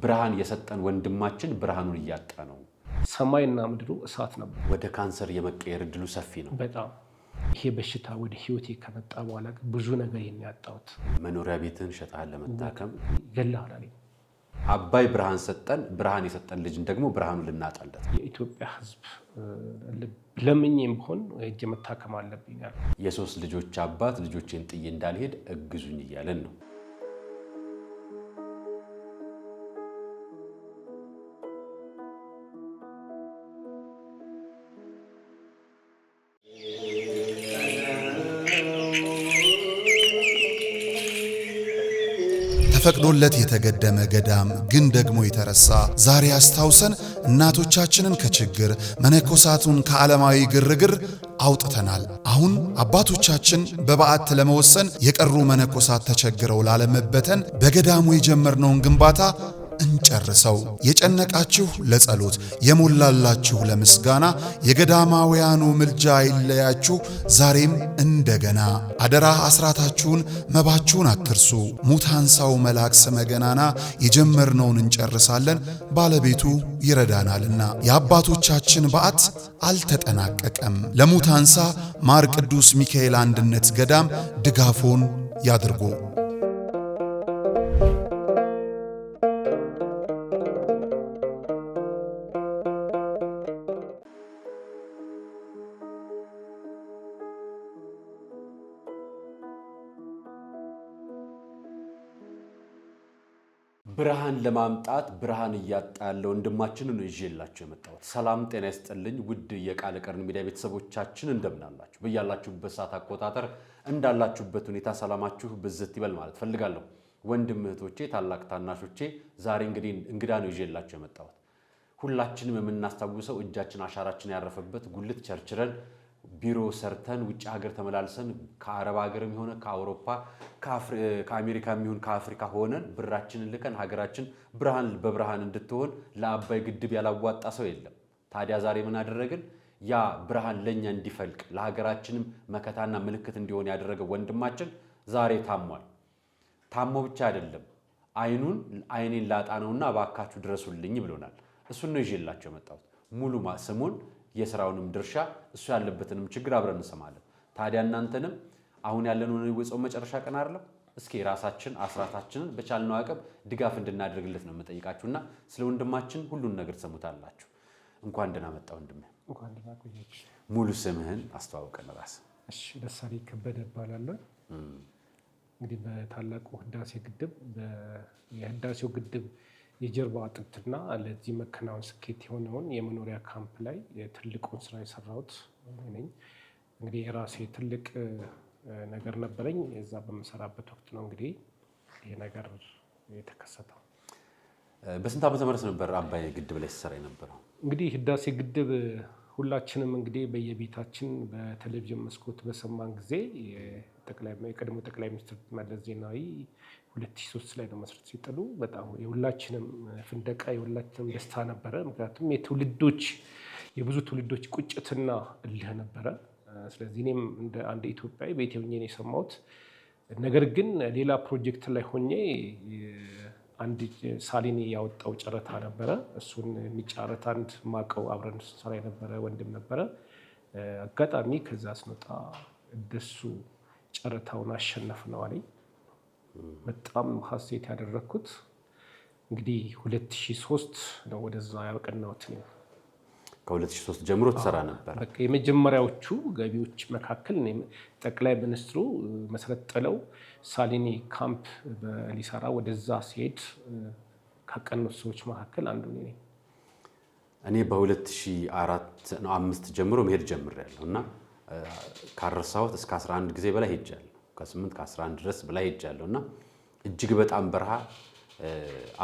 ብርሃን የሰጠን ወንድማችን ብርሃኑን እያጣ ነው። ሰማይና ምድሩ እሳት ነበር። ወደ ካንሰር የመቀየር እድሉ ሰፊ ነው። በጣም ይሄ በሽታ ወደ ህይወቴ ከመጣ በኋላ ብዙ ነገር የሚያጣውት መኖሪያ ቤትን ሸጣል ለመታከም ገላሃላል። አባይ ብርሃን ሰጠን፣ ብርሃን የሰጠን ልጅን ደግሞ ብርሃኑን ልናጣለት። የኢትዮጵያ ህዝብ ለምኝም ቢሆን እጄ መታከም አለብኝ ያለ የሶስት ልጆች አባት ልጆቼን ጥዬ እንዳልሄድ እግዙኝ እያለን ነው። ፈቅዶለት የተገደመ ገዳም ግን ደግሞ የተረሳ ዛሬ አስታውሰን እናቶቻችንን ከችግር መነኮሳቱን ከዓለማዊ ግርግር አውጥተናል። አሁን አባቶቻችን በበዓት ለመወሰን የቀሩ መነኮሳት ተቸግረው ላለመበተን በገዳሙ የጀመርነውን ግንባታ እንጨርሰው። የጨነቃችሁ ለጸሎት የሞላላችሁ ለምስጋና የገዳማውያኑ ምልጃ አይለያችሁ ዛሬም እንደገና። አደራ አስራታችሁን መባችሁን አትርሱ። ሙታንሳው መልአክ ስመ ገናና የጀመርነውን እንጨርሳለን ባለቤቱ ይረዳናልና። የአባቶቻችን በዓት አልተጠናቀቀም። ለሙታንሳ ማር ቅዱስ ሚካኤል አንድነት ገዳም ድጋፎን ያድርጉ። ብርሃን ለማምጣት ብርሃን እያጣ ያለው ወንድማችንን ነው ይዤላችሁ የመጣሁት። ሰላም ጤና ይስጥልኝ ውድ የቃለ ቀርን ሚዲያ ቤተሰቦቻችን እንደምን አላችሁ? በያላችሁበት ሰዓት አቆጣጠር እንዳላችሁበት ሁኔታ ሰላማችሁ ብዝት ይበል ማለት ፈልጋለሁ። ወንድም እህቶቼ፣ ታላቅ ታናሾቼ፣ ዛሬ እንግዲህ እንግዳ ነው ይዤላችሁ የመጣሁት። ሁላችንም የምናስታውሰው እጃችን አሻራችን ያረፈበት ጉልት ቸርችረን ቢሮ ሰርተን ውጭ ሀገር ተመላልሰን ከአረብ ሀገርም ሆነ ከአውሮፓ ከአሜሪካም ይሁን ከአፍሪካ ሆነን ብራችንን ልከን ሀገራችን ብርሃን በብርሃን እንድትሆን ለአባይ ግድብ ያላዋጣ ሰው የለም። ታዲያ ዛሬ ምን አደረግን? ያ ብርሃን ለኛ እንዲፈልቅ ለሀገራችንም መከታና ምልክት እንዲሆን ያደረገው ወንድማችን ዛሬ ታሟል። ታሞ ብቻ አይደለም አይኔን ላጣ ነውና ባካችሁ ድረሱልኝ ብሎናል። እሱን ነው ይዤላችሁ የመጣሁት። ሙሉ ስሙን የሥራውንም ድርሻ እሱ ያለበትንም ችግር አብረን እንሰማለን። ታዲያ እናንተንም አሁን ያለነው የጾም መጨረሻ ቀን አይደለም፣ እስኪ ራሳችን አስራታችንን በቻልነው አቅም ድጋፍ እንድናደርግለት ነው የምጠይቃችሁና ስለ ወንድማችን ሁሉን ነገር ትሰሙታላችሁ። እንኳን ደህና መጣ ወንድሜ። እንኳን ደህና ቆያችሁ። ሙሉ ስምህን አስተዋውቀን ራስ። እሺ፣ ደሳሌ ከበደ እባላለሁ። እንግዲህ በታላቁ ህዳሴ ግድብ የህዳሴው ግድብ የጀርባ አጥንትና ለዚህ መከናወን ስኬት የሆነውን የመኖሪያ ካምፕ ላይ ትልቁን ስራ የሰራሁት ነኝ። እንግዲህ የራሴ ትልቅ ነገር ነበረኝ። እዛ በመሰራበት ወቅት ነው እንግዲህ ይሄ ነገር የተከሰተው። በስንት ዓመተ ምህረት ነበር አባይ ግድብ ላይ ሲሰራ የነበረው? እንግዲህ ህዳሴ ግድብ ሁላችንም እንግዲህ በየቤታችን በቴሌቪዥን መስኮት በሰማን ጊዜ የቀድሞ ጠቅላይ ሚኒስትር መለስ ዜናዊ 2003 ላይ ነው መሰረት ሲጥሉ በጣም የሁላችንም ፍንደቃ የሁላችንም ደስታ ነበረ። ምክንያቱም የብዙ ትውልዶች ቁጭትና እልህ ነበረ። ስለዚህ እኔም እንደ አንድ ኢትዮጵያዊ ቤቴ ሆኜ ነው የሰማሁት። ነገር ግን ሌላ ፕሮጀክት ላይ ሆኜ አንድ ሳሊኒ ያወጣው ጨረታ ነበረ። እሱን የሚጫረት አንድ ማቀው አብረን ሰራ የነበረ ወንድም ነበረ። አጋጣሚ ከዛ ስመጣ እንደሱ ጨረታውን አሸነፍ ነው አለኝ። በጣም ሀሴት ያደረኩት እንግዲህ 2003 ነው ወደዛ ያቀናሁት ነው። ከ2003 ጀምሮ ተሰራ ነበር። በቃ የመጀመሪያዎቹ ገቢዎች መካከል ጠቅላይ ሚኒስትሩ መሰረት ጥለው ሳሊኒ ካምፕ ሊሰራ ወደዛ ሲሄድ ካቀኑት ሰዎች መካከል አንዱ ነኝ። እኔ በ2004 ነው 5 ጀምሮ መሄድ ጀምሬያለሁ እና ካረሳሁት እስከ 11 ጊዜ በላይ ሄጃለሁ። ከ8 ከ11 ድረስ በላይ ሄጃለሁ እና እጅግ በጣም በረሃ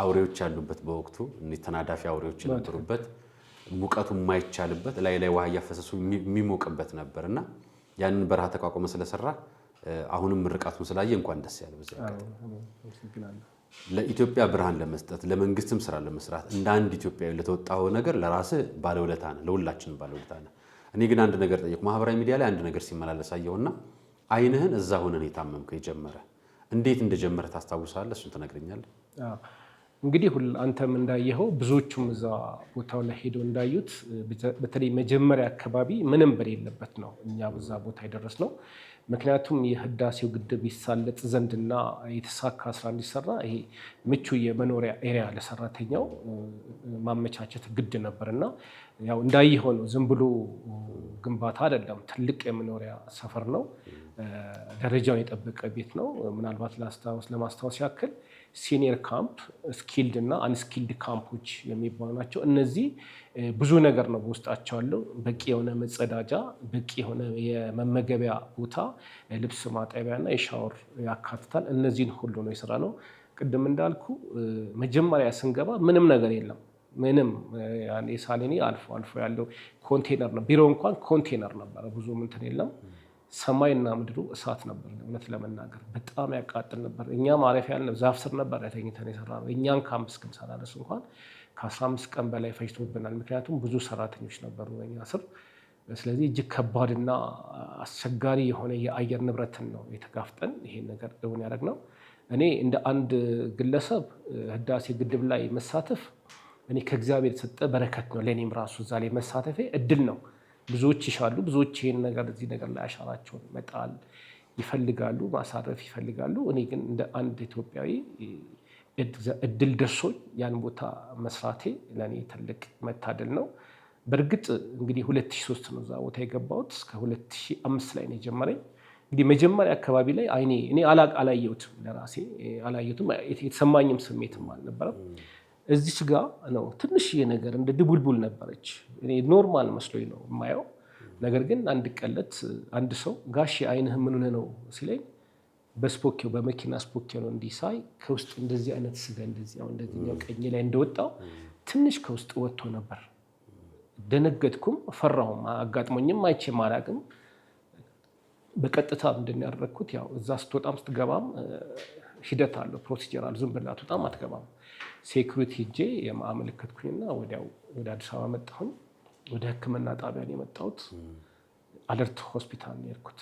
አውሬዎች ያሉበት በወቅቱ ተናዳፊ አውሬዎች የነበሩበት ሙቀቱ የማይቻልበት ላይ ውሃ እያፈሰሱ የሚሞቅበት ነበርና ያንን በረሃ ተቋቁመ ስለሰራ አሁንም ምርቃቱን ስላየ እንኳን ደስ ያለው። በዚህ ለኢትዮጵያ ብርሃን ለመስጠት ለመንግስትም ስራ ለመስራት እንደ አንድ ኢትዮጵያዊ ለተወጣው ነገር ለራስ ባለውለታ ነህ፣ ለሁላችን ባለውለታ ነህ። እኔ ግን አንድ ነገር ጠየቁ። ማህበራዊ ሚዲያ ላይ አንድ ነገር ሲመላለስ አየውና አይንህን እዛ ሆነን የታመምከው የጀመረ እንዴት እንደጀመረ ታስታውሳለህ? እሱን ትነግረኛለህ? እንግዲህ አንተም እንዳየኸው ብዙዎቹም እዛ ቦታው ላይ ሄደው እንዳዩት በተለይ መጀመሪያ አካባቢ ምንም በሌለበት ነው እኛ በዛ ቦታ የደረስነው። ምክንያቱም የህዳሴው ግድብ ይሳለጥ ዘንድና የተሳካ ስራ እንዲሰራ ይሄ ምቹ የመኖሪያ ኤሪያ ለሰራተኛው ማመቻቸት ግድ ነበርና ያው እንዳየኸው ነው። ዝም ብሎ ግንባታ አይደለም፣ ትልቅ የመኖሪያ ሰፈር ነው። ደረጃውን የጠበቀ ቤት ነው። ምናልባት ለማስታወስ ያክል ሲኒየር ካምፕ፣ ስኪልድ እና አንስኪልድ ካምፖች የሚባሉ ናቸው። እነዚህ ብዙ ነገር ነው በውስጣቸው ያለው። በቂ የሆነ መጸዳጃ፣ በቂ የሆነ የመመገቢያ ቦታ፣ ልብስ ማጠቢያ እና የሻወር ያካትታል። እነዚህን ሁሉ ነው የሰራ ነው። ቅድም እንዳልኩ መጀመሪያ ስንገባ ምንም ነገር የለም። ምንም የሳሌኒ አልፎ አልፎ ያለው ኮንቴነር ነው። ቢሮ እንኳን ኮንቴነር ነበረ፣ ብዙ እንትን የለም። ሰማይና ምድሩ እሳት ነበር። እውነት ለመናገር በጣም ያቃጥል ነበር። እኛ ማረፊያ ያለ ዛፍ ስር ነበር ተኝተን የሰራነው። እኛን ካምፕ እስክንሰራ ድረስ እንኳን ከ15 ቀን በላይ ፈጅቶብናል። ምክንያቱም ብዙ ሰራተኞች ነበሩ በእኛ ስር። ስለዚህ እጅግ ከባድና አስቸጋሪ የሆነ የአየር ንብረትን ነው የተጋፍጠን ይሄን ነገር እውን ያደረግነው። እኔ እንደ አንድ ግለሰብ ህዳሴ ግድብ ላይ መሳተፍ እኔ ከእግዚአብሔር የተሰጠ በረከት ነው። ለእኔም ራሱ እዛ ላይ መሳተፌ እድል ነው። ብዙዎች ይሻሉ፣ ብዙዎች ይሄን ነገር እዚህ ነገር ላይ አሻራቸውን መጣል ይፈልጋሉ፣ ማሳረፍ ይፈልጋሉ። እኔ ግን እንደ አንድ ኢትዮጵያዊ እድል ደርሶኝ ያን ቦታ መስራቴ ለእኔ ትልቅ መታደል ነው። በእርግጥ እንግዲህ 2003 ነው እዛ ቦታ የገባሁት። እስከ 2005 ላይ ነው የጀመረኝ። እንግዲህ መጀመሪያ አካባቢ ላይ እኔ አላየሁትም፣ ለራሴ አላየሁትም፣ የተሰማኝም ስሜትም አልነበረም። እዚች ጋ ነው ትንሽዬ ነገር እንደ ድቡልቡል ነበረች። እኔ ኖርማል መስሎኝ ነው የማየው። ነገር ግን አንድ ቀለት አንድ ሰው ጋሼ አይንህ ምን ሆነ ነው ሲለኝ በስፖኪው በመኪና ስፖኪው ነው እንዲህ ሳይ ከውስጥ እንደዚህ አይነት ስጋ እንደዚህኛው ቀኝ ላይ እንደወጣው ትንሽ ከውስጥ ወጥቶ ነበር። ደነገጥኩም፣ ፈራሁም። አጋጥሞኝም አይቼም አላቅም። በቀጥታ ምንድን ያደረግኩት ያው እዛ ስትወጣም ስትገባም ሂደት አለው፣ ፕሮሲጀር አለ። ዝም ብላ አትወጣም አትገባም። ሴኩሪቲ ሄጄ የማመለከትኩኝና ወዲያው ወደ አዲስ አበባ መጣሁኝ። ወደ ሕክምና ጣቢያ ነው የመጣሁት። አለርት ሆስፒታል ነው የሄድኩት።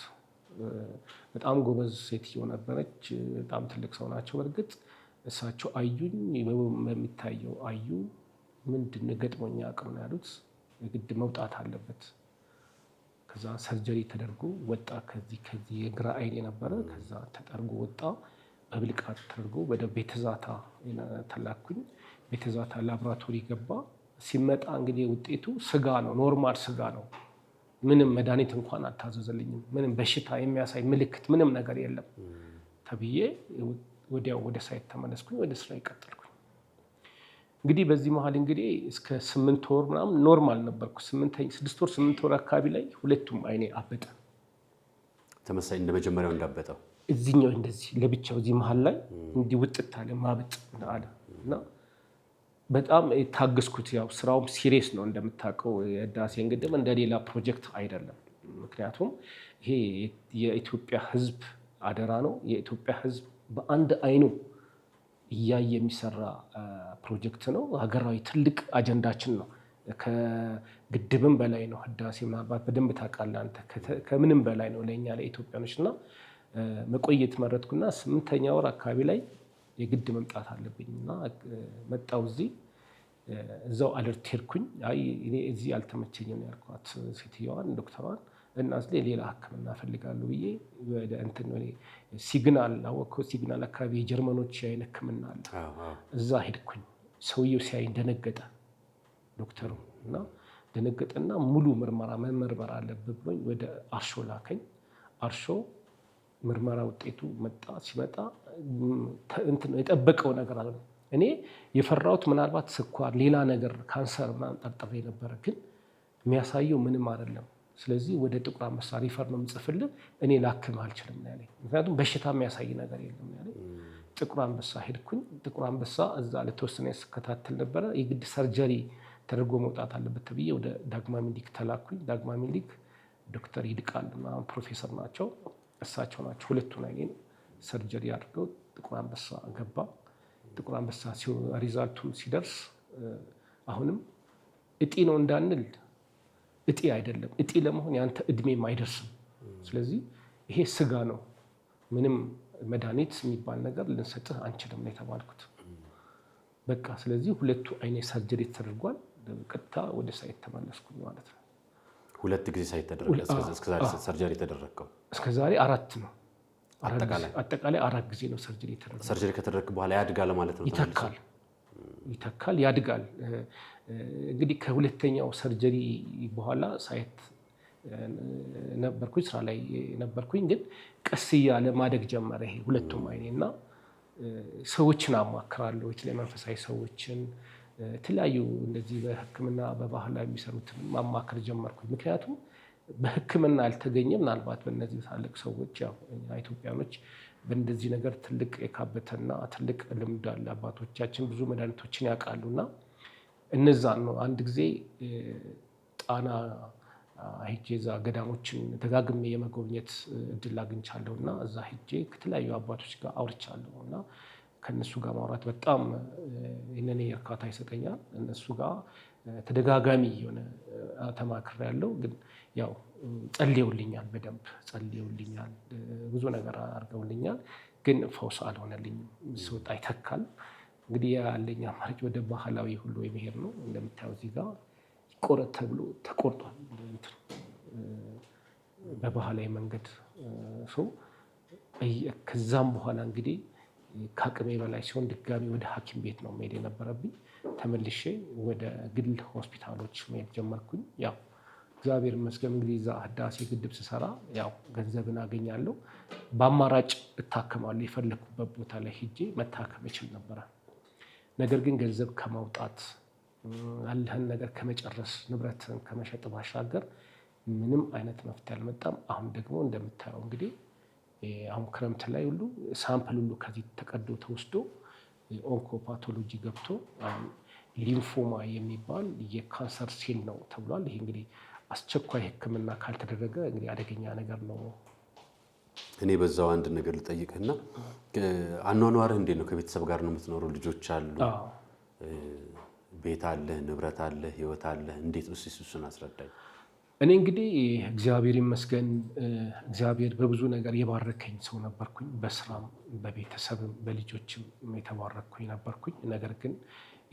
በጣም ጎበዝ ሴትዮ ነበረች። በጣም ትልቅ ሰው ናቸው። በእርግጥ እሳቸው አዩኝ፣ በሚታየው አዩ። ምንድን ነው ገጥሞኛ አቅም ነው ያሉት። የግድ መውጣት አለበት። ከዛ ሰርጀሪ ተደርጎ ወጣ። ከዚህ የግራ አይን የነበረ ከዛ ተጠርጎ ወጣ። በብልቃት ተደርጎ ወደ ቤተዛታ ተላኩኝ። ቤተዛታ ላብራቶሪ ገባ። ሲመጣ እንግዲህ ውጤቱ ስጋ ነው፣ ኖርማል ስጋ ነው። ምንም መድኃኒት እንኳን አልታዘዘልኝም። ምንም በሽታ የሚያሳይ ምልክት ምንም ነገር የለም ተብዬ ወዲያው ወደ ሳይት ተመለስኩኝ። ወደ ስራ ይቀጥልኩኝ። እንግዲህ በዚህ መሀል እንግዲህ እስከ 8 ወር ምናምን ኖርማል ነበርኩ። 6 ወር 8 ወር አካባቢ ላይ ሁለቱም አይኔ አበጠ። ተመሳሳይ እንደ መጀመሪያው እንዳበጠው እዚህኛው እንደዚህ ለብቻው እዚህ መሀል ላይ እንዲህ ውጥት አለ፣ ማበጥ አለ እና በጣም የታገስኩት። ያው ስራውም ሲሪየስ ነው እንደምታውቀው። የህዳሴን ግድብ እንደሌላ ፕሮጀክት አይደለም። ምክንያቱም ይሄ የኢትዮጵያ ሕዝብ አደራ ነው። የኢትዮጵያ ሕዝብ በአንድ አይኑ እያየ የሚሰራ ፕሮጀክት ነው። ሀገራዊ ትልቅ አጀንዳችን ነው። ከግድብም በላይ ነው ህዳሴ። ምናልባት በደንብ ታውቃለህ አንተ። ከምንም በላይ ነው ለእኛ ለኢትዮጵያኖች እና መቆየት መረጥኩና 8ኛ ወር አካባቢ ላይ የግድ መምጣት አለብኝ እና መጣው። እዛው አለርት ሄድኩኝ። አይ እኔ እዚህ አልተመቸኝም ያልኳት ሴትዮዋን ዶክተሯን እና ሌላ ህክምና ፈልጋለሁ ብዬ ወደ እንትን ሲግናል አወቀው። ሲግናል አካባቢ የጀርመኖች አይን ህክምና አለ። እዛ ሄድኩኝ። ሰውየው ሲያይ ደነገጠ ዶክተሩ እና ደነገጠና ሙሉ ምርመራ መመርመር አለብህ ብሎኝ ወደ አርሾ ላከኝ። አርሾ ምርመራ ውጤቱ መጣ። ሲመጣ እንትን የጠበቀው ነገር አለ። እኔ የፈራሁት ምናልባት ስኳር፣ ሌላ ነገር ካንሰር ምናምን ጠርጥሬ ነበረ፣ ግን የሚያሳየው ምንም አይደለም። ስለዚህ ወደ ጥቁር አንበሳ ሪፈር ነው የምጽፍልህ፣ እኔ ላክምህ አልችልም ነው ያለኝ። ምክንያቱም በሽታ የሚያሳይ ነገር የለም ነው ያለኝ። ጥቁር አንበሳ ሄድኩኝ። ጥቁር አንበሳ እዛ ለተወሰነ ስከታተል ነበረ። የግድ ሰርጀሪ ተደርጎ መውጣት አለበት ተብዬ ወደ ዳግማዊ ምኒልክ ተላኩኝ። ዳግማዊ ምኒልክ ዶክተር ይድቃል ምናምን ፕሮፌሰር ናቸው። እሳቸው ናቸው ሁለቱን አይኔን ሰርጀሪ አድርገው ጥቁር አንበሳ ገባ። ጥቁር አንበሳ ሪዛልቱን ሲደርስ አሁንም እጢ ነው እንዳንል እጢ አይደለም። እጢ ለመሆን ያንተ እድሜም አይደርስም። ስለዚህ ይሄ ስጋ ነው፣ ምንም መድኃኒት የሚባል ነገር ልንሰጥህ አንችልም ነው የተባልኩት። በቃ ስለዚህ ሁለቱ አይኔ ሰርጀሪ ተደርጓል። ቀጥታ ወደ ሳይት ተመለስኩኝ ማለት ነው። ሁለት ጊዜ ሳይት ተደረገ። እስከዛሬ ሰርጀሪ ተደረገው? እስከዛሬ 4 ነው። አጠቃላይ 4 ጊዜ ነው ሰርጀሪ ተደረገ። ሰርጀሪ ከተደረገ በኋላ ያድጋል ማለት ነው? ይተካል፣ ያድጋል። እንግዲህ ከሁለተኛው ሰርጀሪ በኋላ ሳይት ነበርኩኝ፣ ስራ ላይ ነበርኩኝ። ግን ቀስ እያለ ማደግ ጀመረ ይሄ ሁለቱም አይኔና ሰዎችን አማክራለሁ፣ መንፈሳዊ ሰዎችን፣ የተለያዩ እንደዚህ በሕክምና በባህላዊ የሚሰሩትን ማማከር ጀመርኩኝ። ምክንያቱም በሕክምና ያልተገኘ ምናልባት በእነዚህ ታላቅ ሰዎች ያው ኢትዮጵያኖች በእንደዚህ ነገር ትልቅ የካበተና ትልቅ ልምድ አለ። አባቶቻችን ብዙ መድኃኒቶችን ያውቃሉና እነዛን ነው። አንድ ጊዜ ጣና ሄጄ እዛ ገዳሞችን ደጋግሜ የመጎብኘት እድል አግኝቻለሁና እዛ ሄጄ ከተለያዩ አባቶች ጋር አውርቻለሁ እና ከነሱ ጋር ማውራት በጣም እኔ እርካታ ይሰጠኛል። እነሱ ጋር ተደጋጋሚ የሆነ ተማክሬያለሁ። ግን ያው ጸልየውልኛል፣ በደንብ ጸልየውልኛል፣ ብዙ ነገር አድርገውልኛል። ግን ፈውስ አልሆነልኝም። ሲወጣ ይተካል። እንግዲህ ያለኝ አማራጭ ወደ ባህላዊ ሁሉ የመሄድ ነው። እንደምታየው እዚህ ጋር ቆረጥ ተብሎ ተቆርጧል። በባህላዊ መንገድ ከዛም በኋላ እንግዲህ ከአቅሜ በላይ ሲሆን ድጋሚ ወደ ሐኪም ቤት ነው መሄድ የነበረብኝ። ተመልሼ ወደ ግል ሆስፒታሎች መሄድ ጀመርኩኝ። ያው እግዚአብሔር ይመስገን እንግዲህ እዛ ህዳሴ ግድብ ስሰራ ያው ገንዘብን አገኛለሁ። በአማራጭ እታከማለሁ። የፈለኩበት ቦታ ላይ ሄጄ መታከም እችል ነበረ። ነገር ግን ገንዘብ ከማውጣት ያለህን ነገር ከመጨረስ ንብረትን ከመሸጥ ባሻገር ምንም አይነት መፍትሄ አልመጣም። አሁን ደግሞ እንደምታየው እንግዲህ አሁን ክረምት ላይ ሁሉ ሳምፕል ሁሉ ከዚህ ተቀዶ ተወስዶ ኦንኮፓቶሎጂ ገብቶ ሊምፎማ የሚባል የካንሰር ሴል ነው ተብሏል። ይሄ እንግዲህ አስቸኳይ ሕክምና ካልተደረገ እንግዲህ አደገኛ ነገር ነው። እኔ በዛው አንድ ነገር ልጠይቅህና አኗኗርህ እንዴት ነው? ከቤተሰብ ጋር ነው የምትኖረው? ልጆች አሉ? ቤት አለ? ንብረት አለ? ህይወት አለ? እንዴት ነው? እሱን አስረዳኝ። እኔ እንግዲህ እግዚአብሔር ይመስገን እግዚአብሔር በብዙ ነገር የባረከኝ ሰው ነበርኩኝ። በስራም በቤተሰብም በልጆችም የተባረኩኝ ነበርኩኝ። ነገር ግን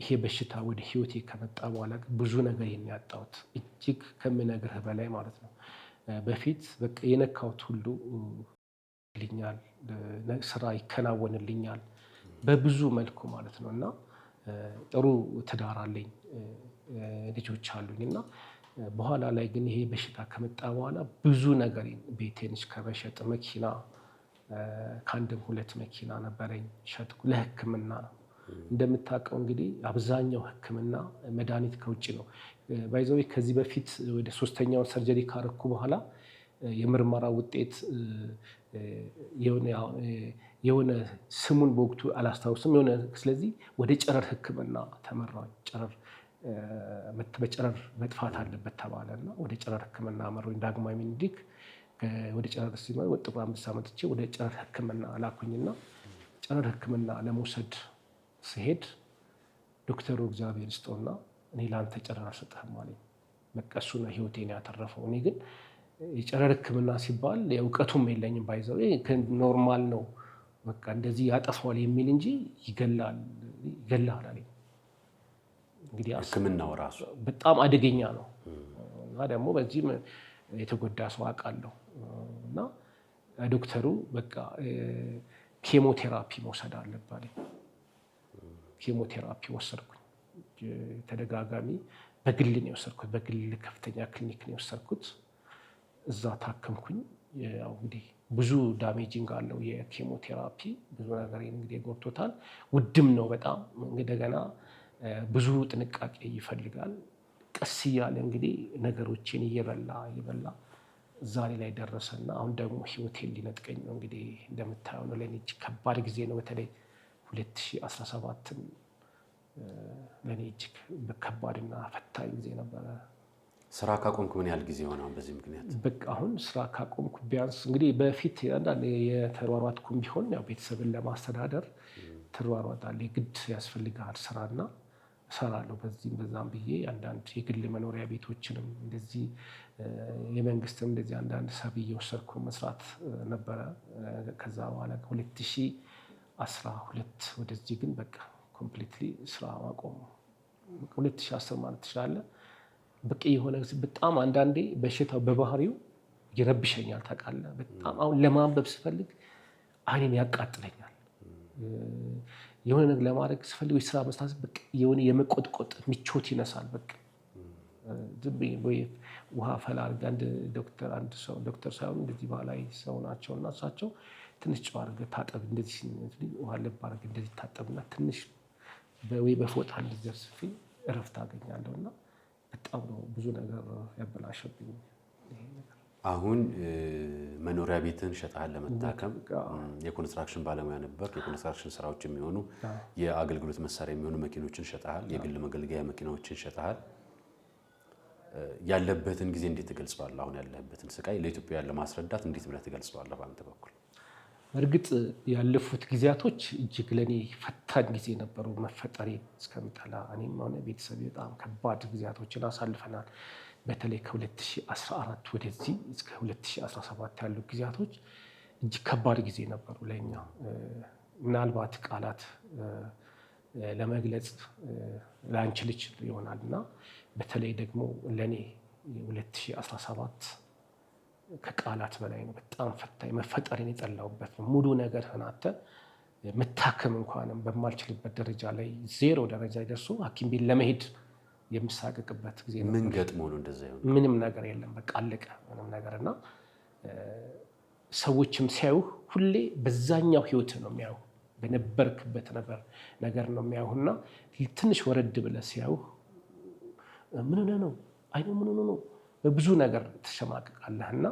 ይሄ በሽታ ወደ ህይወቴ ከመጣ በኋላ ብዙ ነገር የሚያጣሁት እጅግ ከምነግርህ በላይ ማለት ነው። በፊት በቃ የነካሁት ሁሉ ልኛል፣ ስራ ይከናወንልኛል በብዙ መልኩ ማለት ነው። እና ጥሩ ትዳር አለኝ፣ ልጆች አሉኝ። እና በኋላ ላይ ግን ይሄ በሽታ ከመጣ በኋላ ብዙ ነገር ቤቴን ከመሸጥ መኪና ከአንድም 2 መኪና ነበረኝ ሸጥኩ ለሕክምና ነው። እንደምታውቀው እንግዲህ አብዛኛው ሕክምና መድኃኒት ከውጭ ነው። ባይዘው ከዚህ በፊት ወደ 3ኛውን ሰርጀሪ ካረኩ በኋላ የምርመራ ውጤት የሆነ ስሙን በወቅቱ አላስታውስም የሆነ ስለዚህ ወደ ጨረር ሕክምና ተመራኝ። በጨረር መጥፋት አለበት ተባለና ወደ ጨረር ሕክምና አመራኝ። ዳግማዊ ምኒልክ ወደ ጨረር ሲመጣ ጥቁር አንበሳ መጥቼ ወደ ጨረር ሕክምና ላኩኝና ጨረር ሕክምና ለመውሰድ ስሄድ ዶክተሩ እግዚአብሔር ይስጠውና እኔ ላንተ ጨረር አልሰጥህም አለኝ። በቃ እሱ ነው ህይወቴን ያተረፈው። እኔ ግን የጨረር ሕክምና ሲባል እውቀቱም የለኝም። ባይዘው ኖርማል ነው በቃ እንደዚህ ያጠፋዋል የሚል እንጂ ይገላል አለኝ። እንግዲህ ሕክምናው ራሱ በጣም አደገኛ ነው እና ደግሞ በዚህም የተጎዳ ሰው አውቃለሁ። እና ዶክተሩ በቃ ኬሞቴራፒ መውሰድ አለብኝ። ኬሞቴራፒ ወሰድኩኝ። ተደጋጋሚ በግል ነው የወሰድኩት። በግል ከፍተኛ ክሊኒክ ነው የወሰድኩት። እዛ ታከምኩኝ። ያው እንግዲህ ብዙ ዳሜጂንግ አለው የኬሞቴራፒ ብዙ ነገር እንግዲህ ጎድቶታል። ውድም ነው በጣም እንደገና ብዙ ጥንቃቄ ይፈልጋል። ቀስ እያለ እንግዲህ ነገሮችን እየበላ ዛሬ ላይ ደረሰና አሁን ደግሞ ህይወቴን ሊነጥቀኝ ነው። እንግዲህ እንደምታየው ነው። ለኔ እጅግ ከባድ ጊዜ ነው። በተለይ 2017 ለኔ እጅግ ከባድና ፈታኝ ጊዜ ነበረ። ስራ ካቆምኩ ምን ያህል ጊዜ ሆነ? በዚህ ምክንያት በቃ አሁን ስራ ካቆምኩ ቢያንስ እንግዲህ በፊት አንዳንድ የተሯሯጥኩም ቢሆን ያው ቤተሰብን ለማስተዳደር ትሯሯጣለህ፣ የግድ ያስፈልግሃል ስራና እሰራለሁ በዚህም በዛም ብዬ አንዳንድ የግል መኖሪያ ቤቶችንም እንደዚህ የመንግስትም እንደዚህ አንዳንድ ሰብ እየወሰድኩ መስራት ነበረ። ከዛ በኋላ 2012 ወደዚህ ግን በቃ ኮምፕሊትሊ ስራ ማቆም 2010 ማለት ትችላለህ። በቃ የሆነ በጣም አንዳንዴ በሽታው በባህሪው ይረብሸኛል ታውቃለህ። በጣም አሁን ለማንበብ ስፈልግ አይኔን ያቃጥለኛል። የሆነ ነገር ለማድረግ ስፈልግ ስራ መስራት በቃ የሆነ የመቆጥቆጥ ምቾት ይነሳል። በቃ ወይ ውሃ ፈላ አድርገህ አንድ ዶክተር ሳይሆን እንደዚህ ባህላዊ ሰው ናቸውና እሳቸው ትንሽ ጨው አድርገህ ታጠብ፣ እንደዚህ ውሃ ለብ አድርገህ እንደዚህ ታጠብና ትንሽ ወይ በፎጣ እንዲዘርስፊ እረፍት አገኛለሁና በጣም ነው ብዙ ነገር ያበላሸብኝ ይሄ ነገር። አሁን መኖሪያ ቤትን ሸጠሃል ለመታከም። የኮንስትራክሽን ባለሙያ ነበር። የኮንስትራክሽን ስራዎች የሚሆኑ የአገልግሎት መሳሪያ የሚሆኑ መኪኖችን ሸጠሃል። የግል መገልገያ መኪናዎችን ሸጠሃል። ያለበትን ጊዜ እንዴት ትገልጸዋለህ? አሁን ያለበትን ስቃይ ለኢትዮጵያውያን ለማስረዳት እንዴት ብለህ ትገልጸዋለህ በአንተ በኩል? እርግጥ ያለፉት ጊዜያቶች እጅግ ለኔ ፈታኝ ጊዜ ነበሩ። መፈጠሬ እስከምጠላ እኔም ሆነ ቤተሰብ በጣም ከባድ ጊዜያቶችን አሳልፈናል። በተለይ ከ2014 ወደዚህ እስከ 2017 ያሉ ጊዜያቶች እጅግ ከባድ ጊዜ ነበሩ ለኛ። ምናልባት ቃላት ለመግለጽ ላንችል ይሆናልና በተለይ ደግሞ ለኔ 2017 ከቃላት በላይ ነው። በጣም ፈታኝ መፈጠሬን የጠላሁበት ነው። ሙሉ ነገር ሆናተ መታከም እንኳንም በማልችልበት ደረጃ ላይ ዜሮ ደረጃ ደርሶ ሐኪም ቤት ለመሄድ የምሳቀቅበት ጊዜ ነው። ምን ገጥሞ ነው እንደዛ ይሆን? ምንም ነገር የለም። በቃ አለቀ ምንም ነገርና ሰዎችም ሲያዩ ሁሌ በዛኛው ህይወት ነው የሚያዩ፣ በነበርክበት ነገር ነው የሚያዩና ትንሽ ወረድ ብለህ ሲያዩ ምን ሆነ ነው አይኑ ምን ሆነ ነው በብዙ ነገር ተሸማቅቃለህና።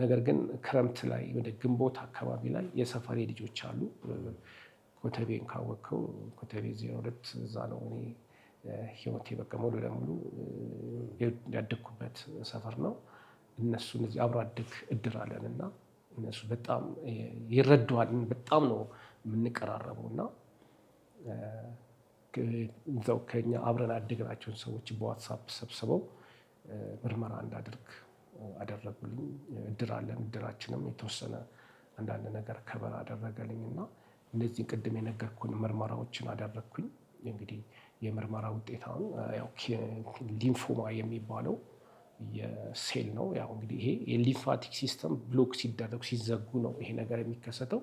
ነገር ግን ክረምት ላይ ወደ ግንቦት አካባቢ ላይ የሰፈሬ ልጆች አሉ። ኮተቤን ካወቅከው ኮተቤ 02 እዛ ነው እኔ ህይወቴ በቃ ሙሉ ለሙሉ ያደግኩበት ሰፈር ነው። እነሱ እነዚህ አብሮ አደግ እድር አለንና እነሱ በጣም ይረዱሃል። በጣም ነው የምንቀራረበውና እዛው ከኛ አብረን አደግናቸውን ሰዎች በዋትሳፕ ሰብስበው ምርመራ እንዳደርግ አደረጉልኝ። እድር አለን። እድራችንም የተወሰነ አንዳንድ ነገር ከበር አደረገልኝና እነዚህ ቅድም የነገርኩን ምርመራዎችን አደረግኩኝ። እንግዲህ የምርመራ ውጤት አሁን ያው ሊምፎማ የሚባለው የሴል ነው። ያው እንግዲህ ይሄ የሊምፋቲክ ሲስተም ብሎክ ሲደረጉ ሲዘጉ ነው ይሄ ነገር የሚከሰተው።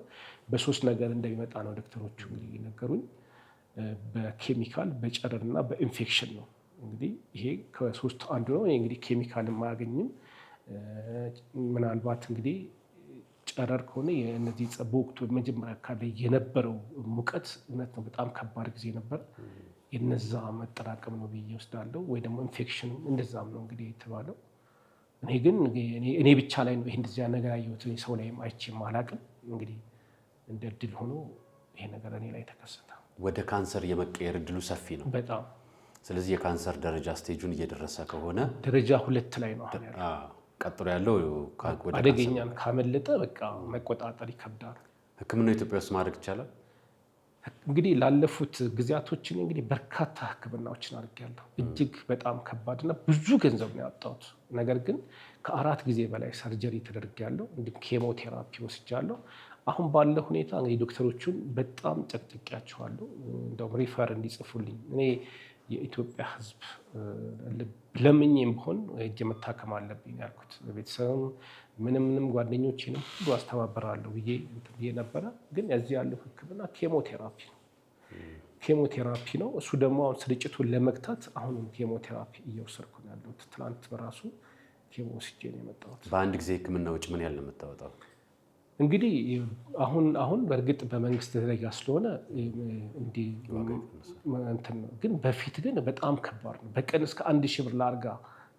በሶስት ነገር እንደሚመጣ ነው ዶክተሮቹ እንግዲህ የነገሩኝ። በኬሚካል በጨረርና በኢንፌክሽን ነው። እንግዲህ ይሄ ከሶስት አንዱ ነው። እንግዲህ ኬሚካል የማያገኝም ምናልባት እንግዲህ ጨረር ከሆነ የእነዚህ በወቅቱ መጀመሪያ አካባቢ የነበረው ሙቀት እውነት ነው በጣም ከባድ ጊዜ ነበር። የነዛ መጠራቀም ነው ብዬ ወስዳለሁ። ወይ ደግሞ ኢንፌክሽን እንደዛም ነው እንግዲህ የተባለው። እኔ ግን እኔ ብቻ ላይ ነው ይሄ እንደዚያ ነገር ያየሁት። ሰው ላይም አይቼም አላቅም። እንግዲህ እንደ እድል ሆኖ ይሄ ነገር እኔ ላይ ተከሰተ። ወደ ካንሰር የመቀየር እድሉ ሰፊ ነው በጣም። ስለዚህ የካንሰር ደረጃ ስቴጁን እየደረሰ ከሆነ ደረጃ 2 ላይ ነው አሁን ያለው። ቀጥሎ ያለው ወደ አደገኛን ካመለጠ በቃ መቆጣጠር ይከብዳል። ሕክምና ኢትዮጵያ ውስጥ ማድረግ ይቻላል? እንግዲህ ላለፉት ጊዜያቶችን እንግዲህ በርካታ ሕክምናዎችን አድርጌያለሁ። እጅግ በጣም ከባድና ብዙ ገንዘብ ነው ያወጣሁት። ነገር ግን ከ4 ጊዜ በላይ ሰርጀሪ ተደርጌያለሁ። እንዲሁም ኬሞቴራፒ ወስጃለሁ። አሁን ባለው ሁኔታ እንግዲህ ዶክተሮቹን በጣም ጨቅጭቄያቸዋለሁ። እንደውም ሪፈር እንዲጽፉልኝ እኔ የኢትዮጵያ ሕዝብ ለምኜም ቢሆን እጅ መታከም አለብኝ ያልኩት ቤተሰብም ምንም ጓደኞቼንም ሁሉ አስተባበራለሁ ብዬ ነበረ። ግን እዚህ ያለው ህክምና ኬሞቴራፒ ነው። እሱ ደግሞ አሁን ስርጭቱን ለመግታት አሁንም ኬሞቴራፒ እየወሰድኩ ነው ያለሁት። ትናንት በራሱ ኬሞ ወስጄ ነው የመጣሁት። በአንድ ጊዜ ህክምና ውጭ ምን ያህል ነው የምታወጣው? እንግዲህ አሁን በእርግጥ በመንግስት ደረጃ ስለሆነ እንዲህ እንትን ነው። ግን በፊት ግን በጣም ከባድ ነው። በቀን እስከ 1000 ብር ላርጋ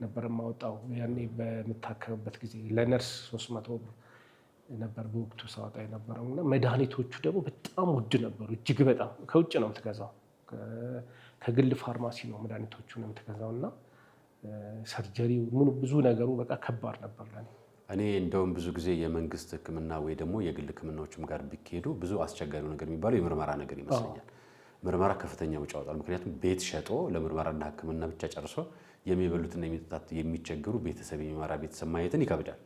ነበር የማወጣው። ያኔ በምታከምበት ጊዜ ለነርስ 300 ብር ነበር በወቅቱ ሳወጣ የነበረው እና መድኃኒቶቹ ደግሞ በጣም ውድ ነበሩ። እጅግ በጣም ከውጭ ነው የምትገዛው፣ ከግል ፋርማሲ ነው መድኃኒቶቹን የምትገዛው እና ሰርጀሪው ብዙ ነገሩ በቃ ከባድ ነበር ለኔ። እኔ እንደውም ብዙ ጊዜ የመንግስት ህክምና ወይ ደግሞ የግል ህክምናዎችም ጋር ቢካሄዱ ብዙ አስቸጋሪው ነገር የሚባለው የምርመራ ነገር ይመስለኛል። ምርመራ ከፍተኛ ወጪ ያወጣል። ምክንያቱም ቤት ሸጦ ለምርመራና ህክምና ብቻ ጨርሶ የሚበሉትና የሚጠጣት የሚቸገሩ ቤተሰብ የሚመራ ቤተሰብ ማየትን ይከብዳል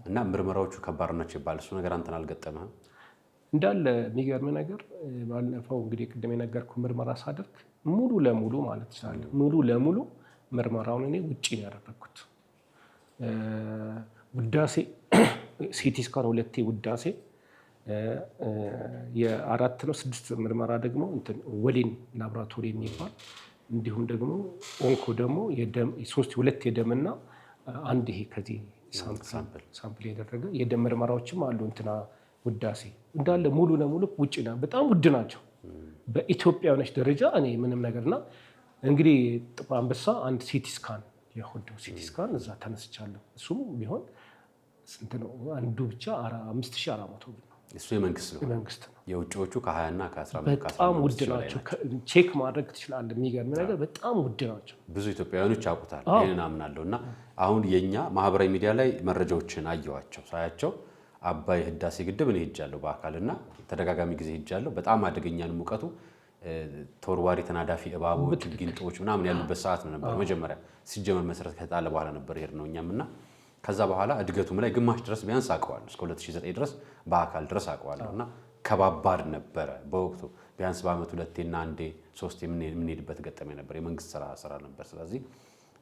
እና ምርመራዎቹ ከባድ ናቸው ይባላል። እሱ ነገር አንተን አልገጠመህም? እንዳለ የሚገርም ነገር ባለፈው እንግዲህ ቅድም የነገርኩ ምርመራ ሳደርግ ሙሉ ለሙሉ ማለት ይችላል ሙሉ ለሙሉ ምርመራውን እኔ ውጪ ነው ያደረኩት። ውዳሴ ሲቲ ስካን 2 ውዳሴ የ4 ነው 6 ምርመራ ደግሞ እንትን ወሊን ላቦራቶሪ የሚባል እንዲሁም ደግሞ ኦንኮ ደግሞ የደም 2 የደምና አንድ ይሄ ከዚህ ሳምፕል ያደረገ የደም ምርመራዎችም አሉ። እንትና ውዳሴ እንዳለ ሙሉ ለሙሉ ውጪ ነው። በጣም ውድ ናቸው በኢትዮጵያውያኖች ደረጃ እኔ ምንም ነገርና እንግዲህ ጥቁር አንበሳ አንድ ሲቲ ስካን የሆዶ ሲቲ ስካን እዛ ተነስቻለሁ። እሱም ቢሆን ስንት ነው አንዱ ብቻ 5400 ብር ነው። እሱ የመንግስት ነው። የውጭዎቹ ከ20 እና ከ15 በጣም ውድ ናቸው። ቼክ ማድረግ ትችላለህ። የሚገርም ነገር በጣም ውድ ናቸው። ብዙ ኢትዮጵያውያኖች ያውቁታል። ይሄንን አምናለሁ። እና አሁን የኛ ማህበራዊ ሚዲያ ላይ መረጃዎችን አየዋቸው ሳያቸው አባይ ህዳሴ ግድብ እኔ ሄጃለሁ በአካልና ተደጋጋሚ ጊዜ ሄጃለሁ። በጣም አደገኛ ነው ሙቀቱ። ተወርዋሪ ተናዳፊ እባቦች፣ ጊንጦች ምናምን ያሉበት ሰዓት ነው ነበር። መጀመሪያ ሲጀመር መሰረት ከጣለ በኋላ ነበር ነው እኛምና ከዛ በኋላ እድገቱም ላይ ግማሽ ድረስ ቢያንስ አውቀዋለሁ። እስከ 2009 ድረስ በአካል ድረስ አውቀዋለሁና ከባባድ ነበረ በወቅቱ። ቢያንስ በአመት 2 እና 1 3 የምንሄድበት ገጠመኝ ነበር። የመንግስት ስራ ነበር። ስለዚህ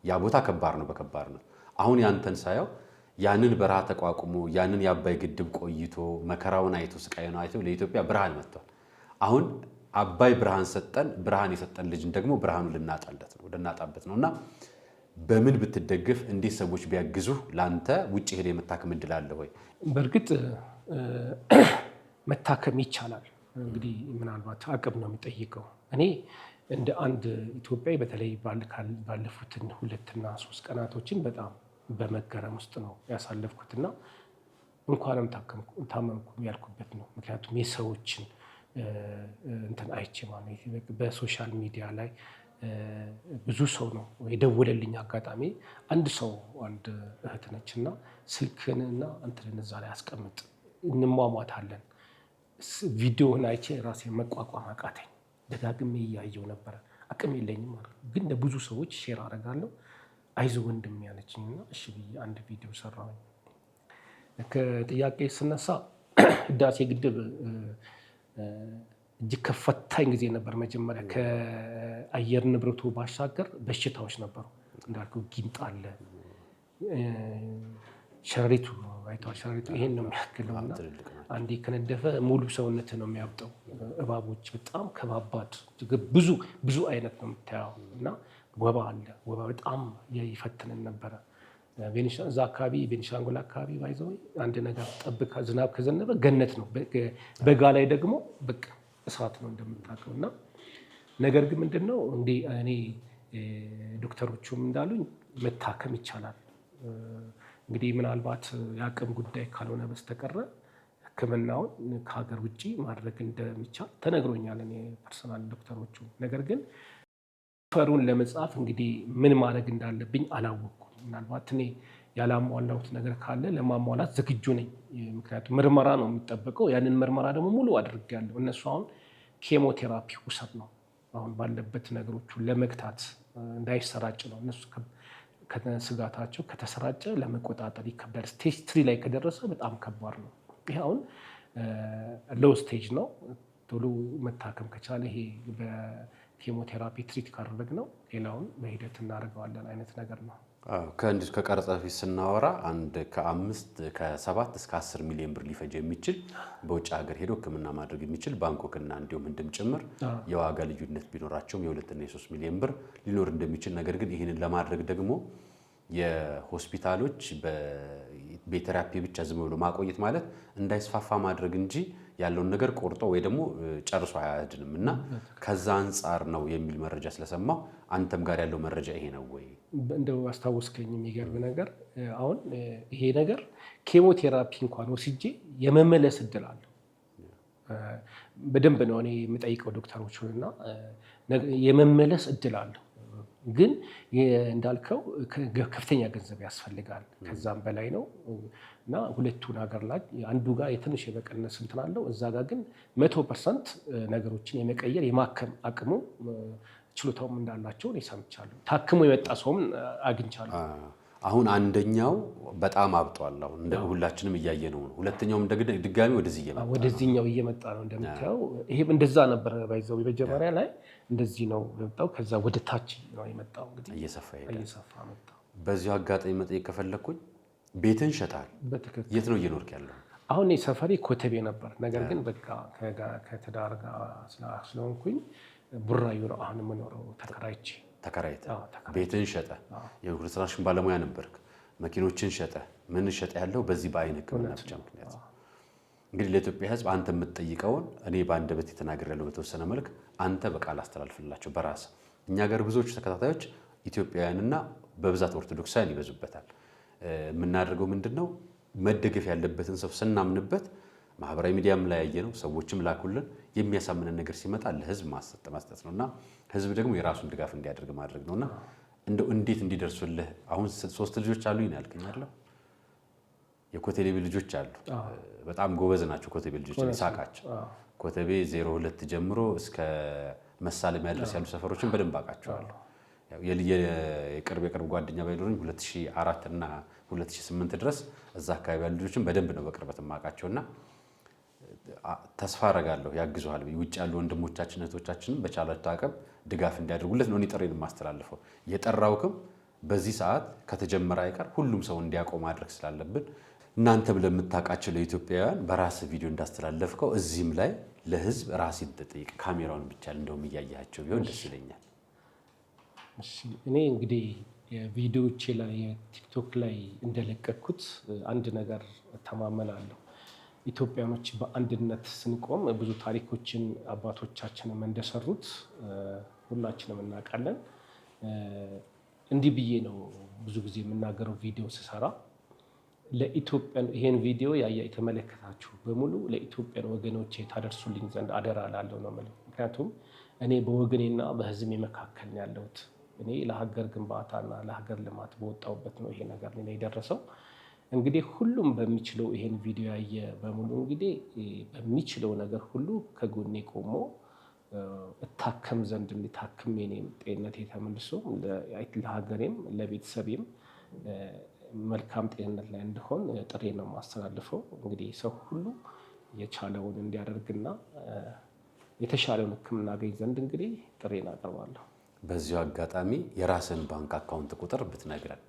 ያ ቦታ ከባድ ነው በከባድ ነው። አሁን ያንተን ሳየው ያንን በረሃ ተቋቁሞ ያንን የአባይ ግድብ ቆይቶ መከራውን አይቶ ስቃዩን አይቶ ለኢትዮጵያ ብርሃን መጥቷል። አሁን አባይ ብርሃን ሰጠን። ብርሃን የሰጠን ልጅን ደግሞ ብርሃኑን ልናጣበት ነውና በምን ብትደግፍ እንዴት ሰዎች ቢያግዙ ላንተ ውጭ ሄደ የመታከም እድል አለ ወይ? በእርግጥ መታከም ይቻላል። እንግዲህ ምናልባት አቅም ነው የሚጠይቀው። እኔ እንደ አንድ ኢትዮጵያዊ በተለይ ባለፉትን 2 እና 3 ቀናቶችን በጣም በመገረም ውስጥ ነው ያሳለፍኩትና እንኳንም ታመምኩ ያልኩበት ነው። ምክንያቱም የሰዎችን እንትን አይቼ ማለት በሶሻል ሚዲያ ላይ ብዙ ሰው ነው የደወለልኝ። አጋጣሚ አንድ እህት ነችና ስልክንና እንትን እዛ ላይ አስቀምጥ እንሟሟታለን። ቪዲዮውን አይቼ ራሴ መቋቋም አቃተኝ። ደጋግሜ እያየው ነበረ። አቅም የለኝም ማለት ግን ለብዙ ሰዎች ሼር አደርጋለሁ። አይዞህ ወንድም ያለችኝና እሺ ብዬ አንድ ቪዲዮ ሰራሁኝ። ከጥያቄ ስነሳ ህዳሴ ግድብ እጅግ ከፈታኝ ጊዜ ነበር። መጀመሪያ ከአየር ንብረቱ ባሻገር በሽታዎች ነበሩ። እንዳልኩ ጊንጥ አለ፣ ሸረሪቱ አይተዋል። ሸረሪቱ ይሄን ነው የሚያክለውና አንዴ ከነደፈ ሙሉ ሰውነት ነው የሚያብጠው። እባቦች በጣም ከባባድ ብዙ አይነት ነው የምታየው። እና ወባ አለ። ወባ በጣም ይፈትንን ነበረ። እዛ አካባቢ ቤኒሻንጉል አካባቢ ባይዘው አንድ ነገር ጠብቃ ዝናብ ከዘነበ ገነት ነው። በጋ ላይ ደግሞ በቃ እሳት ነው እንደምታውቀው። እና ነገር ግን ምንድነው እኔ ዶክተሮቹም እንዳሉኝ መታከም ይቻላል። እንግዲህ ምናልባት የአቅም ጉዳይ ካልሆነ በስተቀረ ሕክምናውን ከሀገር ውጭ ማድረግ እንደሚቻል ተነግሮኛል እኔ ፐርሰናል ዶክተሮቹ። ነገር ግን ፈሩን ለመጻፍ እንግዲህ ምን ማድረግ እንዳለብኝ አላወቅኩም። ምናልባት እኔ ያላሟላሁት ነገር ካለ ለማሟላት ዝግጁ ነኝ። ምክንያቱም ምርመራ ነው የሚጠበቀው። ያንን ምርመራ ደግሞ ሙሉ አድርጌያለሁ። እነሱ አሁን ኬሞቴራፒ ውሰድ ነው አሁን ባለበት ነገሮቹን ለመግታት እንዳይሰራጭ ነው። እነሱ ከስጋታቸው ከተሰራጨ ለመቆጣጠር ይከብዳል። ስቴጅ 3 ላይ ከደረሰ በጣም ከባድ ነው። ይሄ አሁን ሎው ስቴጅ ነው። ቶሎ መታከም ከቻለ ይሄ በኬሞቴራፒ ትሪት ካደረግ ነው ሌላውን በሂደት እናደርገዋለን አይነት ነገር ነው። ከቀረጻ በፊት ስናወራ ከ7 እስከ 10 ሚሊዮን ብር ሊፈጅ የሚችል በውጭ ሀገር ሄዶ ሕክምና ማድረግ የሚችል ባንኮክና እንዲሁም ህንድም ጭምር የዋጋ ልዩነት ቢኖራቸውም የ2 እና የ3 ሚሊዮን ብር ሊኖር እንደሚችል፣ ነገር ግን ይህንን ለማድረግ ደግሞ የሆስፒታሎች በቴራፒ ብቻ ዝም ብሎ ማቆየት ማለት እንዳይስፋፋ ማድረግ እንጂ ያለውን ነገር ቆርጦ ወይ ደግሞ ጨርሶ አያድንም እና ከዛ አንጻር ነው የሚል መረጃ ስለሰማሁ አንተም ጋር ያለው መረጃ ይሄ ነው ወይ? እንደው አስታወስከኝ። የሚገርም ነገር አሁን ይሄ ነገር ኬሞቴራፒ እንኳን ወስጄ የመመለስ እድል አለው። በደንብ ነው እኔ የምጠይቀው ዶክተሮቹንና የመመለስ እድል አለው። ግን እንዳልከው ከፍተኛ ገንዘብ ያስፈልጋል። ከዛም በላይ ነው እና ሁለቱን ሀገር ላይ አንዱ ጋር የትንሽ የመቀነስ እንትን አለው። እዛ ጋር ግን 100% ነገሮችን የመቀየር የማከም አቅሙ ችሎታውም እንዳላቸው እኔ ሰምቻለሁ። ታክሞ የመጣ ሰውም አግኝቻለሁ። አሁን አንደኛው በጣም አብጧል። አሁን እንደ ሁላችንም እያየነው ነው። ሁለተኛውም ድጋሚ ወደዚህኛው እየመጣ ነው እንደምታየው። ይሄም እንደዛ ነበር ባይዘው መጀመሪያ ላይ እንደዚህ ነው የመጣው። ከዛ ወደ ታች ነው የመጣው እንግዲህ እየሰፋ መጣ። በዚሁ አጋጣሚ መጠየቅ ከፈለኩኝ ቤትን ሸጣል። የት ነው እየኖርክ ያለው? አሁን ሰፈሬ ኮተቤ ነበር። ነገር ግን በቃ ከትዳር ጋር ስለሆንኩኝ ቡራዩ ነው አሁን የምኖረው ተከራይተህ። ቤትን ሸጠ። የኮንስትራክሽን ባለሙያ ነበርክ። መኪኖችን ሸጠ። ምን ሸጠ ያለው በዚህ በአይን ሕክምና ብቻ ምክንያት። እንግዲህ ለኢትዮጵያ ሕዝብ አንተ የምትጠይቀውን እኔ በአንደበት የተናገር ያለው በተወሰነ መልክ አንተ በቃል አስተላልፍላቸው በራስህ። እኛ ጋር ብዙዎቹ ተከታታዮች ኢትዮጵያውያንና በብዛት ኦርቶዶክሳውያን ይበዙበታል። የምናደርገው ምንድነው? መደገፍ ያለበትን ሰው ስናምንበት ማህበራዊ ሚዲያም ላይ ያየነው ሰዎችም ላኩልን የሚያሳምነን ነገር ሲመጣ ለህዝብ መስጠት ነውና ህዝብ ደግሞ የራሱን ድጋፍ እንዲያደርግ ማድረግ ነውና እንደው እንዴት እንዲደርሱልህ አሁን 3 ልጆች አሉኝ ያልከኝ አይደል? የኮተቤ ልጆች አሉ። በጣም ጎበዝ ናቸው ኮተቤ ልጆች። ይሳቃቸው ኮተቤ 02 ጀምሮ እስከ መሳለሚያ ድረስ ያሉ ሰፈሮችን በደንብ አውቃቸዋለሁ። የቅርብ ጓደኛ ባይኖርኝ 2004 እና 2008 ድረስ እዛ አካባቢ ያሉ ልጆችን በደንብ ነው በቅርበት የማውቃቸውና ተስፋ አደርጋለሁ ያግዙሃል። ውጭ ያሉ ወንድሞቻችን እህቶቻችንም በቻላቸው አቅም ድጋፍ እንዲያደርጉለት ነው ጥሬን የማስተላልፈው። የጠራውክም በዚህ ሰዓት ከተጀመረ አይቀር ሁሉም ሰው እንዲያውቀው ማድረግ ስላለብን እናንተም ለምታውቃቸው ለኢትዮጵያውያን በራስ ቪዲዮ እንዳስተላለፍከው እዚህም ላይ ለህዝብ ራስን ተጠይቅ። ካሜራውን ብቻ እንደውም እያያቸው ቢሆን ደስ ይለኛል። እኔ እንግዲህ ቪዲዮዎቼ ላይ ቲክቶክ ላይ እንደለቀኩት አንድ ነገር ተማመናለሁ። ኢትዮጵያኖች በአንድነት ስንቆም ብዙ ታሪኮችን አባቶቻችንም እንደሰሩት ሁላችንም እናውቃለን። እንዲህ ብዬ ነው ብዙ ጊዜ የምናገረው ቪዲዮ ስሰራ ለኢትዮጵያ ይሄን ቪዲዮ የተመለከታችሁ በሙሉ ለኢትዮጵያን ወገኖቼ ታደርሱልኝ ዘንድ አደራ ላለው ነው ማለት። ምክንያቱም እኔ በወገኔና በህዝቤ መካከል ነው ያለሁት። እኔ ለሀገር ግንባታና ለሀገር ልማት በወጣሁበት ነው ይሄ ነገር ላይ የደረሰው። እንግዲህ ሁሉም በሚችለው ይሄን ቪዲዮ ያየ በሙሉ እንግዲህ በሚችለው ነገር ሁሉ ከጎኔ ቆሞ እታከም ዘንድ እንዲታክም የኔም ጤንነቴ ተመልሶ ለሀገሬም ለቤተሰቤም መልካም ጤንነት ላይ እንድሆን ጥሬ ነው የማስተላልፈው። እንግዲህ ሰው ሁሉ የቻለውን እንዲያደርግና የተሻለውን ሕክምና አገኝ ዘንድ እንግዲህ ጥሬን አቀርባለሁ። በዚሁ አጋጣሚ የራስን ባንክ አካውንት ቁጥር ብትነግረን።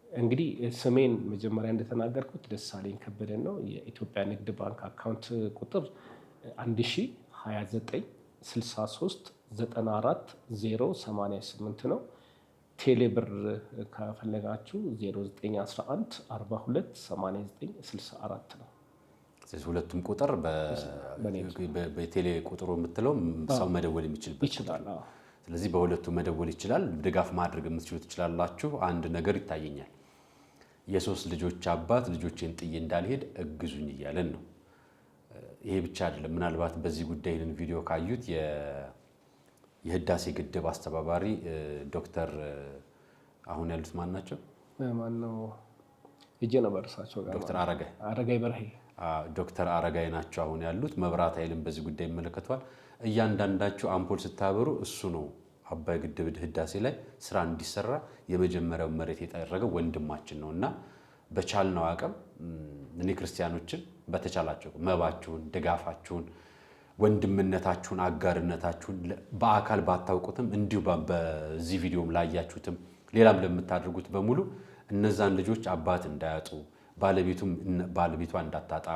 እንግዲህ ስሜን መጀመሪያ እንደተናገርኩት ደሳለኝ ከበደ ነው። የኢትዮጵያ ንግድ ባንክ አካውንት ቁጥር 10296394 ነው። ቴሌብር ከፈለጋችሁ 0911 42 8964 ነው። ስለዚህ ሁለቱም ቁጥር በቴሌ ቁጥሩ የምትለው ሰው መደወል የሚችልበት ይችላል። ስለዚህ በሁለቱ መደወል ይችላል። ድጋፍ ማድረግ የምትችሉ ትችላላችሁ። አንድ ነገር ይታየኛል። የ3 ልጆች አባት ልጆቼን ጥዬ እንዳልሄድ እግዙኝ እያለን ነው። ይሄ ብቻ አይደለም። ምናልባት በዚህ ጉዳይ ይህንን ቪዲዮ ካዩት የህዳሴ ግድብ አስተባባሪ ዶክተር አሁን ያሉት ማን ናቸው? ማነው? እጄ ነበር እሳቸው ጋር ዶክተር አረጋይ በርሄ ዶክተር አረጋይ ናቸው አሁን ያሉት። መብራት ኃይልን በዚህ ጉዳይ ይመለከቷል። እያንዳንዳችሁ አምፖል ስታበሩ እሱ ነው አባይ ግድብ ህዳሴ ላይ ስራ እንዲሰራ የመጀመሪያው መሬት የጠረገው ወንድማችን ነውና በቻልነው አቅም እኔ ክርስቲያኖችን በተቻላችሁ መባችሁን፣ ድጋፋችሁን፣ ወንድምነታችሁን፣ አጋርነታችሁን በአካል ባታውቁትም እንዲሁ በዚህ ቪዲዮም ላያችሁትም ሌላም ለምታደርጉት በሙሉ እነዛን ልጆች አባት እንዳያጡ ባለቤቷ እንዳታጣ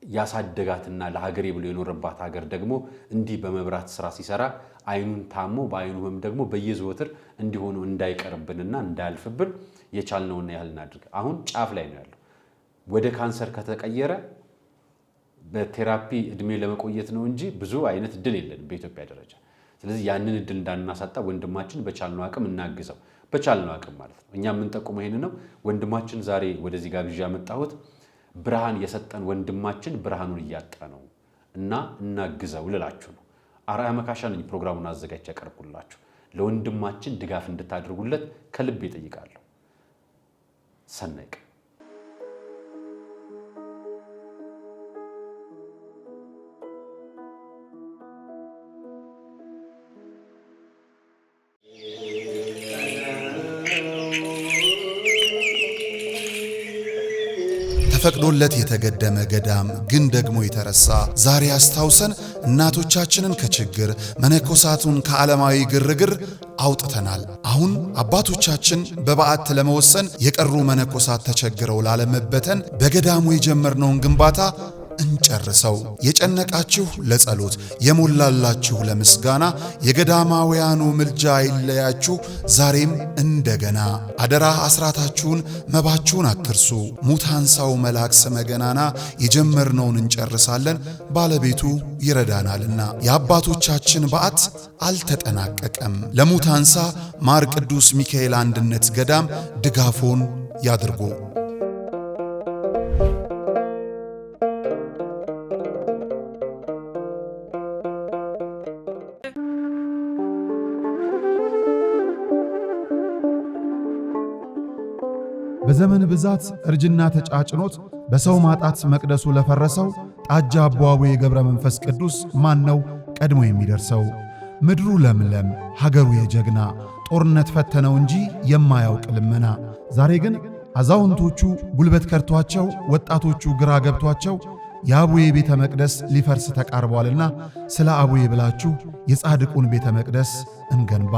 ያሳደጋትና ለሀገሬ ብሎ የኖረባት ሀገር ደግሞ እንዲህ በመብራት ስራ ሲሰራ አይኑን ታሞ በአይኑም ደግሞ በየዘወትር እንዲሆኑ እንዳይቀርብንና እንዳያልፍብን የቻልነውን ያህል እናድርግ። አሁን ጫፍ ላይ ነው ያለው። ወደ ካንሰር ከተቀየረ በቴራፒ እድሜ ለመቆየት ነው እንጂ ብዙ አይነት እድል የለንም በኢትዮጵያ ደረጃ። ስለዚህ ያንን እድል እንዳናሳጣ ወንድማችን በቻልነው አቅም እናግዘው። በቻልነው አቅም ማለት ነው። እኛ የምንጠቁመው ይሄን ነው። ወንድማችን ዛሬ ወደዚህ ጋር ብቻ ያመጣሁት ብርሃን የሰጠን ወንድማችን ብርሃኑን እያጣ ነው እና እናግዘው ልላችሁ ነው። አርአያ መካሻ ነኝ ፕሮግራሙን አዘጋጅቼ ያቀርብኩላችሁ። ለወንድማችን ድጋፍ እንድታደርጉለት ከልብ ይጠይቃለሁ። ሰናይ ቀን። ተፈቅዶለት የተገደመ ገዳም ግን ደግሞ የተረሳ ዛሬ አስታውሰን እናቶቻችንን ከችግር መነኮሳቱን ከዓለማዊ ግርግር አውጥተናል። አሁን አባቶቻችን በበዓት ለመወሰን የቀሩ መነኮሳት ተቸግረው ላለመበተን በገዳሙ የጀመርነውን ግንባታ እንጨርሰው። የጨነቃችሁ ለጸሎት የሞላላችሁ ለምስጋና የገዳማውያኑ ምልጃ ይለያችሁ ዛሬም እንደገና። አደራ አስራታችሁን መባችሁን አትርሱ። ሙታንሳው መልአክ ስመ ገናና የጀመርነውን እንጨርሳለን ባለቤቱ ይረዳናልና። የአባቶቻችን በዓት አልተጠናቀቀም። ለሙታንሳ ማር ቅዱስ ሚካኤል አንድነት ገዳም ድጋፎን ያድርጉ። በዘመን ብዛት እርጅና ተጫጭኖት በሰው ማጣት መቅደሱ ለፈረሰው ጣጃ አቦአቡዬ ገብረ መንፈስ ቅዱስ ማን ነው ቀድሞ የሚደርሰው? ምድሩ ለምለም ሀገሩ የጀግና ጦርነት ፈተነው እንጂ የማያውቅ ልመና። ዛሬ ግን አዛውንቶቹ ጉልበት ከርቷቸው ወጣቶቹ ግራ ገብቷቸው የአቡዬ ቤተ መቅደስ ሊፈርስ ተቃርቧልና ስለ አቡዬ ብላችሁ የጻድቁን ቤተ መቅደስ እንገንባ።